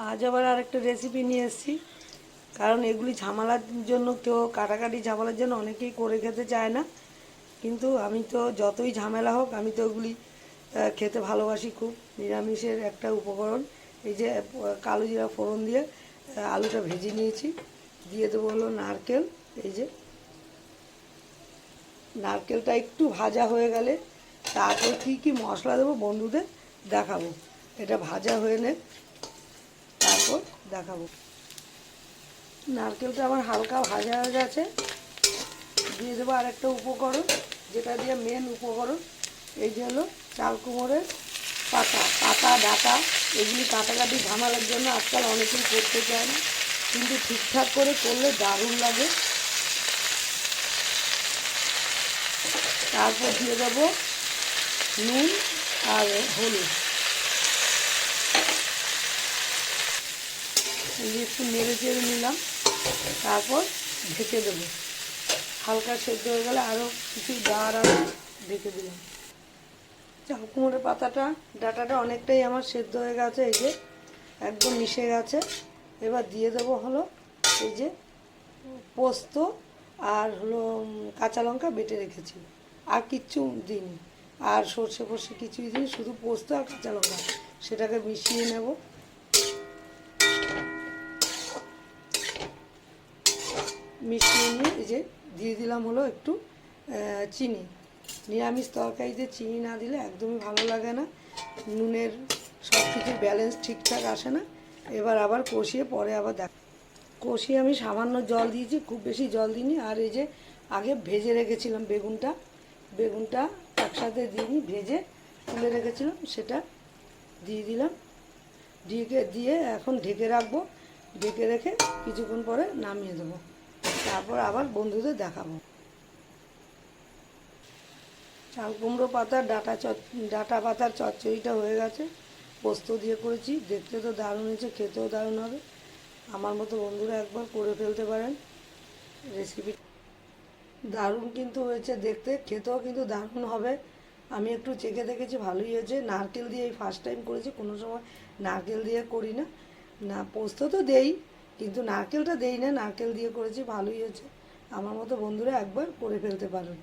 আজ আবার আরেকটা রেসিপি নিয়ে এসেছি। কারণ এগুলি ঝামেলার জন্য কেউ কাটাকাটি ঝামেলার জন্য অনেকেই করে খেতে চায় না, কিন্তু আমি তো যতই ঝামেলা হোক আমি তো ওগুলি খেতে ভালোবাসি খুব। নিরামিষের একটা উপকরণ এই যে কালো জিরা ফোড়ন দিয়ে আলুটা ভেজে নিয়েছি। দিয়ে দেবো হলো নারকেল। এই যে নারকেলটা একটু ভাজা হয়ে গেলে তারপর কী কী মশলা দেবো বন্ধুদের দেখাবো। এটা ভাজা হয়ে নে, তারপর দেখাবো। নারকেলটা আমার হালকা ভাজা হয়ে গেছে। দিয়ে দেবো আরেকটা উপকরণ, যেটা দিয়ে মেন উপকরণ, এই যে হলো চাল কুমড়োর পাতা ডাঁটা। এগুলি কাটাকাটি ঝামেলার জন্য আজকাল অনেকেই করতে চায় না, কিন্তু ঠিকঠাক করে করলে দারুণ লাগে। তারপর দিয়ে দেবো নুন আর হলুদ। এই যে একটু নেড়ে চেড়ে নিলাম, তারপর ঢেকে দেবো। হালকা সেদ্ধ হয়ে গেলে আরও কিছু দেওয়ার আগে ঢেকে দিলাম। চাল কুমড়োর ডাঁটাটা অনেকটাই আমার সেদ্ধ হয়ে গেছে। এই যে একদম মিশে গেছে। এবার দিয়ে দেবো হলো এই যে পোস্ত আর হলো কাঁচা লঙ্কা বেটে রেখেছি। আর কিচ্ছু দিইনি, আর সর্ষে ফর্ষে কিছুই দিই, শুধু পোস্ত আর কাঁচা লঙ্কা। সেটাকে মিশিয়ে নেব। মিশিয়ে নিয়ে এই যে দিয়ে দিলাম হলো একটু চিনি। নিরামিষ তরকারিতে চিনি না দিলে একদমই ভালো লাগে না, নুনের সব কিছু ব্যালেন্স ঠিকঠাক আসে না। এবার আবার কষিয়ে পরে আবার কষিয়ে আমি সামান্য জল দিয়েছি, খুব বেশি জল দিইনি। আর এই যে আগে ভেজে রেখেছিলাম বেগুনটা একসাথে দিইনি, ভেজে তুলে রেখেছিলাম, সেটা দিয়ে দিলাম। দিয়ে এখন ঢেকে রাখবো। ঢেকে রেখে কিছুক্ষণ পরে নামিয়ে দেবো। তারপর আবার বন্ধুদের দেখাবো। চাল কুমড়ো পাতার ডাঁটা পাতার চচ্চড়িটা হয়ে গেছে। পোস্ত দিয়ে করেছি, দেখতে তো দারুণ হয়েছে, খেতেও দারুণ হবে। আমার মতো বন্ধুরা একবার করে ফেলতে পারেন। রেসিপি দারুণ কিন্তু হয়েছে দেখতে, খেতেও কিন্তু দারুণ হবে। আমি একটু চেখে দেখেছি, ভালোই হয়েছে। নারকেল দিয়ে এই ফার্স্ট টাইম করেছি, কোনো সময় নারকেল দিয়ে করি না। না, পোস্ত তো দেই, কিন্তু নারকেলটা দেই না, নারকেল দিয়ে করেছি, ভালোই হয়েছে। আমার মতো বন্ধুরা একবার করে ফেলতে পারেন।